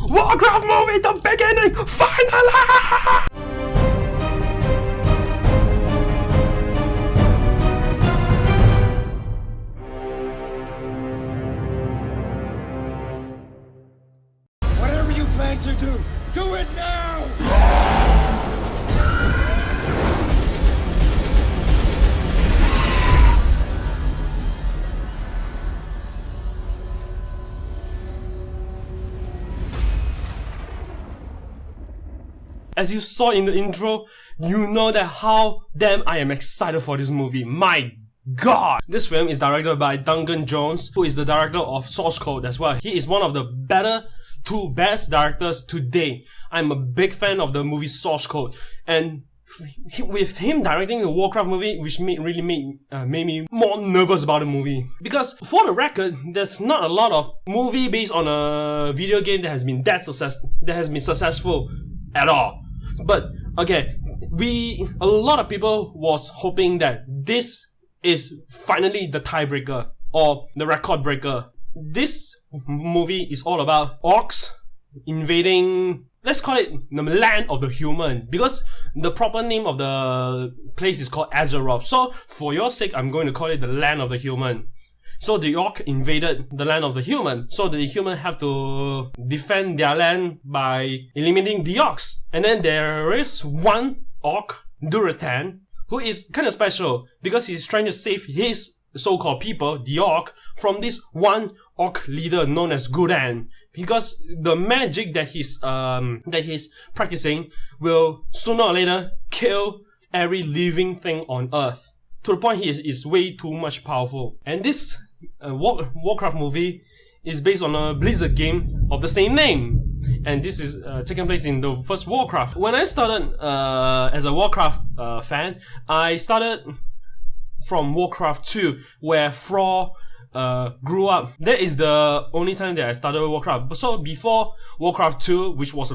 Warcraft movie, the beginning, finally! Whatever you plan to do it now! As you saw in the intro, you know that how damn I am excited for this movie. My God! This film is directed by Duncan Jones, who is the director of Source Code as well. He is one of the two best directors today. I'm a big fan of the movie Source Code, and with him directing the Warcraft movie, which really made me more nervous about the movie. Because for the record, there's not a lot of movie based on a video game that has been successful at all. But okay, a lot of people was hoping that this is finally the tiebreaker or the record breaker. This movie is all about orcs invading, let's call it the land of the human, because the proper name of the place is called Azeroth. So for your sake, I'm going to call it the land of the human. So the orc invaded the land of the human. So the human have to defend their land by eliminating the orcs. And then there is one orc, Durathan, who is kind of special because he's trying to save his so-called people, the orc, from this one orc leader known as Gudan. Because the magic that he's practicing will sooner or later kill every living thing on Earth. To the point he is way too much powerful. And this Warcraft movie is based on a Blizzard game of the same name. And this is taking place in the first Warcraft. When I started as a Warcraft fan, I started from Warcraft 2, where Thrall grew up. That is the only time that I started Warcraft. So before Warcraft 2, which was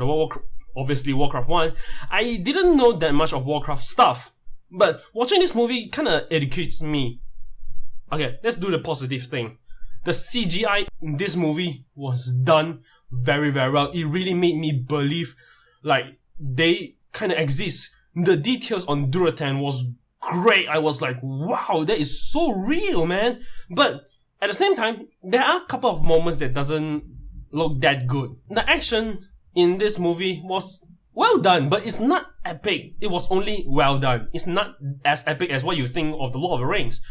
obviously Warcraft 1, I didn't know that much of Warcraft stuff. But watching this movie kinda educates me. Okay, let's do the positive thing. The CGI in this movie was done very, very well. It really made me believe like they kinda exist. The details on Durathan was great. I was like, wow, that is so real, man. But at the same time, there are a couple of moments that doesn't look that good. The action in this movie was well done, but it's not epic. It was only well done. It's not as epic as what you think of the Lord of the Rings.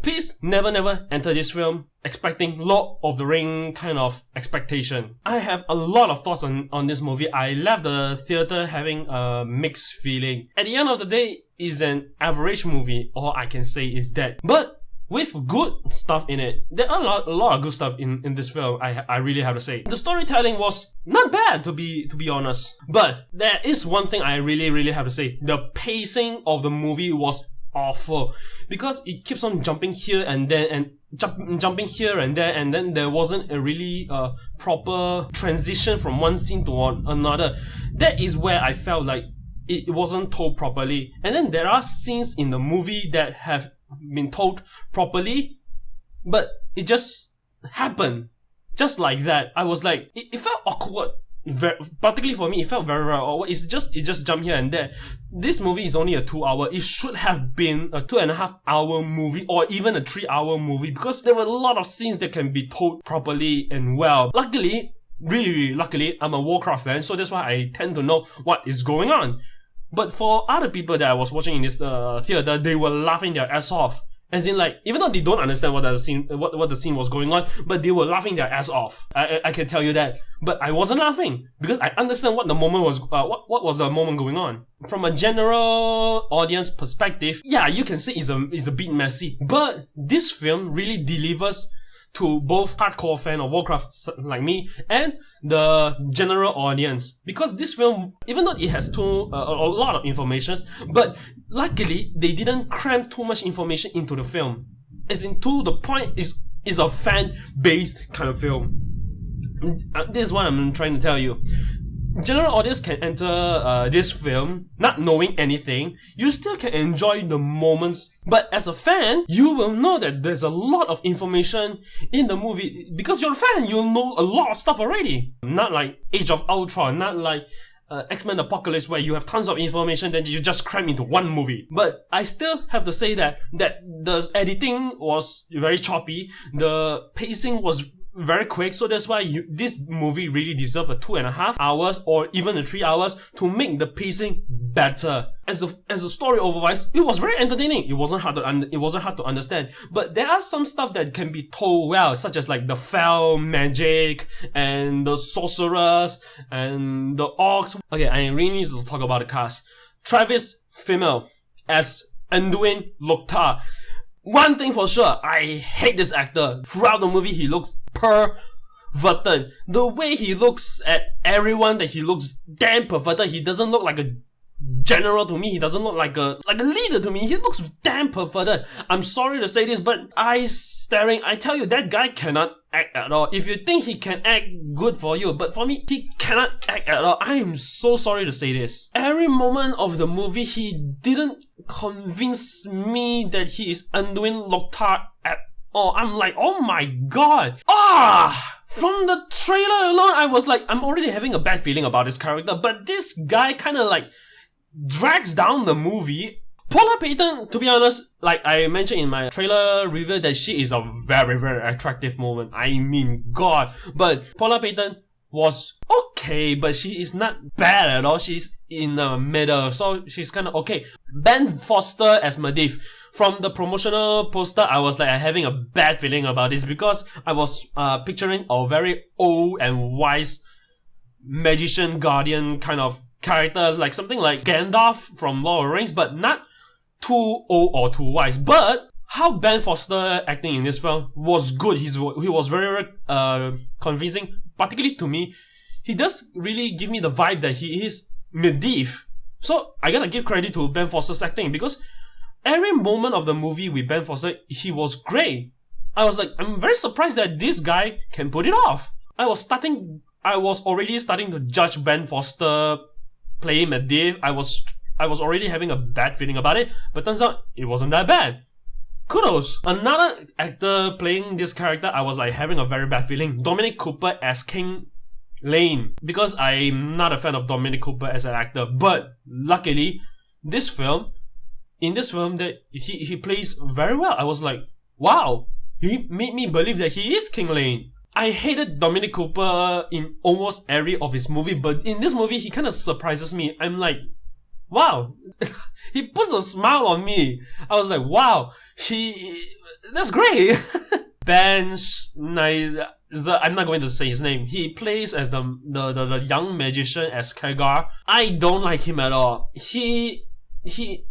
Please never enter this film expecting Lord of the Ring kind of expectation. I have a lot of thoughts on this movie. I left the theater having a mixed feeling. At the end of the day, it's an average movie. All I can say is that. But with good stuff in it. There are a lot of good stuff in this film, I really have to say. The storytelling was not bad, to be honest. But there is one thing I really have to say. The pacing of the movie was awful. Because it keeps on jumping here and there and jumping here and there, and then there wasn't a really proper transition from one scene to another. That is where I felt like it wasn't told properly. And then there are scenes in the movie that have been told properly, but it just happened just like that. I was like, it felt awkward. Particularly for me, it felt very awkward. It just jumped here and there. This movie is only a 2 hour. It should have been a 2.5 hour movie, or even a 3 hour movie, because there were a lot of scenes that can be told properly and well. Luckily, really luckily, I'm a Warcraft fan, so that's why I tend to know what is going on. But for other people that I was watching in this theater, they were laughing their ass off. As in, like, even though they don't understand what the scene was going on, but they were laughing their ass off. I can tell you that. But I wasn't laughing because I understand what the moment was. What was the moment going on? From a general audience perspective, yeah, you can say it's a bit messy. But this film really delivers to both hardcore fan of Warcraft like me and the general audience, because this film, even though it has a lot of information, but luckily they didn't cram too much information into the film. As in, to the point, is a fan-based kind of film. This is what I'm trying to tell you. general audience can enter this film not knowing anything, you still can enjoy the moments. But as a fan, you will know that there's a lot of information in the movie. Because you're a fan, you'll know a lot of stuff already. Not like Age of Ultron, not like X-Men Apocalypse, where you have tons of information that you just cram into one movie. But I still have to say that the editing was very choppy, the pacing was very quick, so that's why this movie really deserves a 2.5 hours or even a 3 hours to make the pacing better. As a story otherwise, it was very entertaining. It wasn't hard to understand. But there are some stuff that can be told well, such as like the fell magic and the sorcerers and the orcs. Okay, I really need to talk about the cast. Travis Fimmel as Anduin Loktar. One thing for sure, I hate this actor. Throughout the movie, he looks perverted. The way he looks at everyone, that he looks damn perverted. He doesn't look like a general to me. He doesn't look like a leader to me. He looks damn perverted. I'm sorry to say this, but eyes staring. I tell you, that guy cannot act at all. If you think he can act, good for you. But for me, he cannot act at all. I am so sorry to say this. Every moment of the movie, he didn't convince me that he is Anduin Loktar at all. I'm like, oh my god. From the trailer alone, I was like, I'm already having a bad feeling about this character. But this guy kind of like drags down the movie. Paula Payton, to be honest, like I mentioned in my trailer review, that she is a very, very attractive woman. I mean, God. But Paula Payton was okay, but she is not bad at all. She's in the middle, so she's kind of okay. Ben Foster as Medivh. From the promotional poster, I was like having a bad feeling about this because I was picturing a very old and wise magician guardian kind of character, like something like Gandalf from Lord of the Rings, but not too old or too wise. But how Ben Foster acting in this film was good. He was very convincing, particularly to me. He does really give me the vibe that he is Medivh. So I gotta give credit to Ben Foster's acting, because every moment of the movie with Ben Foster, he was great. I was like, I'm very surprised that this guy can put it off. I was already starting to judge Ben Foster playing Medivh. I was already having a bad feeling about it, but turns out it wasn't that bad. Kudos. Another actor playing this character, I was like having a very bad feeling. Dominic Cooper as King Lane, because I'm not a fan of Dominic Cooper as an actor, but luckily in this film that he plays very well. I was like, wow, he made me believe that he is King Lane. I hated Dominic Cooper in almost every of his movie, but in this movie he kind of surprises me. I'm like, wow, he puts a smile on me. I was like, wow, that's great. Ben Schneider, I'm not going to say his name. He plays as the young magician as Kagar. I don't like him at all.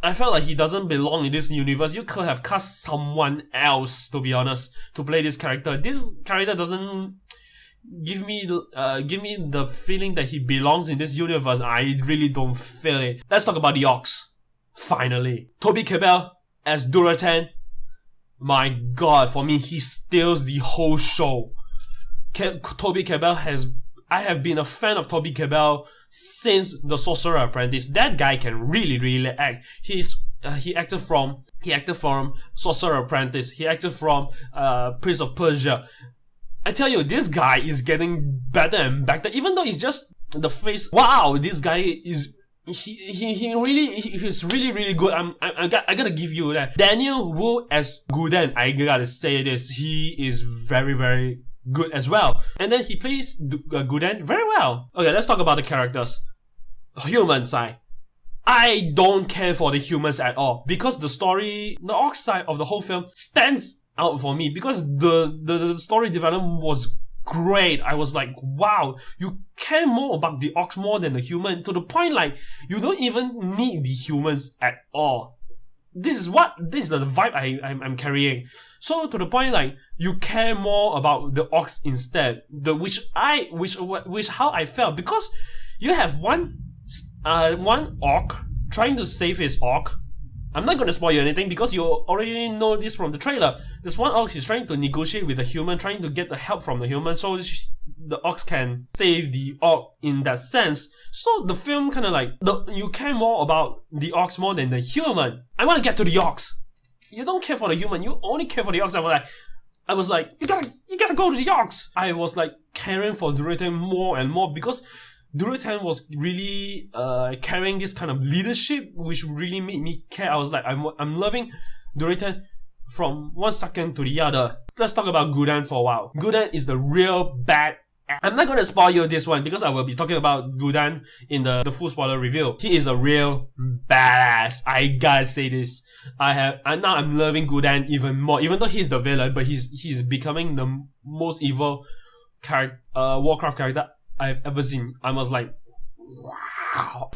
I felt like he doesn't belong in this universe. You could have cast someone else, to be honest, to play this character. This character doesn't give me the feeling that he belongs in this universe. I really don't feel it. Let's talk about the Orcs. Finally, Toby Kebbell as Duratan. My God, for me, he steals the whole show. Toby Kebbell I have been a fan of Toby Kebbell since The Sorcerer Apprentice. That guy can really act. He acted from Sorcerer Apprentice. He acted from Prince of Persia. I tell you, this guy is getting better and better. Even though it's just the face. Wow, this guy is. He's really good. I gotta give you that. Daniel Wu as Guden. I gotta say this. He is very good as well. And then he plays Guden very well. Okay, let's talk about the characters. Human side. I don't care for the humans at all, because the orc side of the whole film stands out for me, because the story development was great. I was like, wow, you care more about the orcs more than the human, to the point like you don't even need the humans at all. This is the vibe I'm carrying. So to the point like you care more about the orcs instead. How I felt, because you have one orc trying to save his orc, I'm not gonna spoil you anything because you already know this from the trailer. This one ox is trying to negotiate with the human, trying to get the help from the human so the ox can save the orc in that sense. So the film kind of like, you care more about the ox more than the human. I want to get to the ox. You don't care for the human, you only care for the ox. I was like, you gotta go to the ox. I was like caring for Durotan more and more because Durotan was really carrying this kind of leadership, which really made me care. I was like, I'm loving Durotan from one second to the other. Let's talk about Gul'dan for a while. Gul'dan is the real bad. I'm not gonna spoil you this one because I will be talking about Gul'dan in the full spoiler review. He is a real badass. I gotta say this. Now I'm loving Gul'dan even more. Even though he's the villain, but he's becoming the most evil Warcraft character I've ever seen. I was like, wow.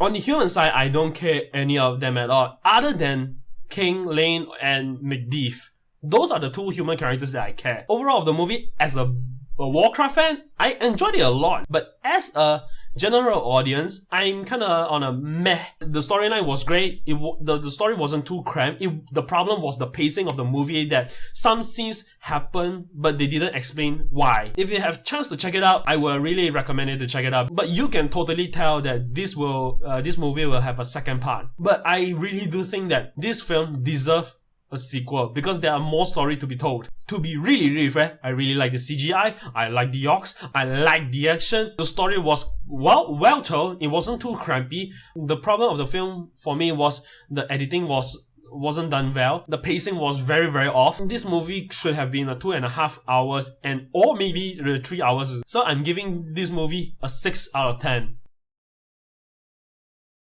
On the human side, I don't care any of them at all, other than King, Lane, and McDeef. Those are the two human characters that I care. Overall of the movie, as a Warcraft fan, I enjoyed it a lot. But as a general audience, I'm kinda on a meh. The storyline was great. The story wasn't too cramped. The problem was the pacing of the movie, that some scenes happen, but they didn't explain why. If you have chance to check it out, I will really recommend it to check it out. But you can totally tell that this movie will have a second part. But I really do think that this film deserves a sequel because there are more story to be told. To be really fair, I really like the CGI, I like the orcs, I like the action. The story was well told, it wasn't too crampy. The problem of the film for me was the editing wasn't done well. The pacing was very off. This movie should have been a 2.5 hours or maybe 3 hours. So I'm giving this movie a 6 out of 10.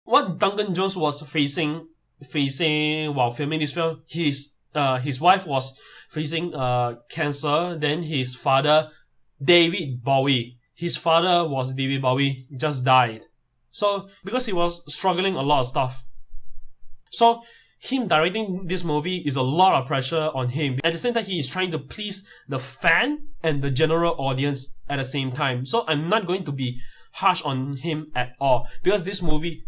What Duncan Jones was facing while filming this film, his wife was facing cancer. Then his father, David Bowie, just died. So because he was struggling a lot of stuff, so him directing this movie is a lot of pressure on him. At the same time, he is trying to please the fan and the general audience at the same time. So I'm not going to be harsh on him at all because this movie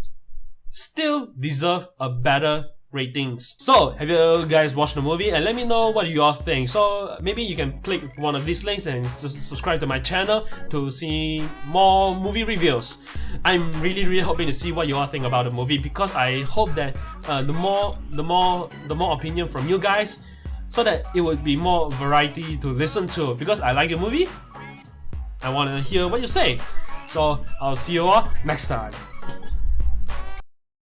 still deserve a better ratings. So have you guys watched the movie and let me know what you all think. So maybe you can click one of these links and subscribe to my channel to see more movie reviews. I'm really hoping to see what you all think about the movie because I hope that the more opinion from you guys, so that it would be more variety to listen to. Because I like the movie, I want to hear what you say. So I'll see you all next time.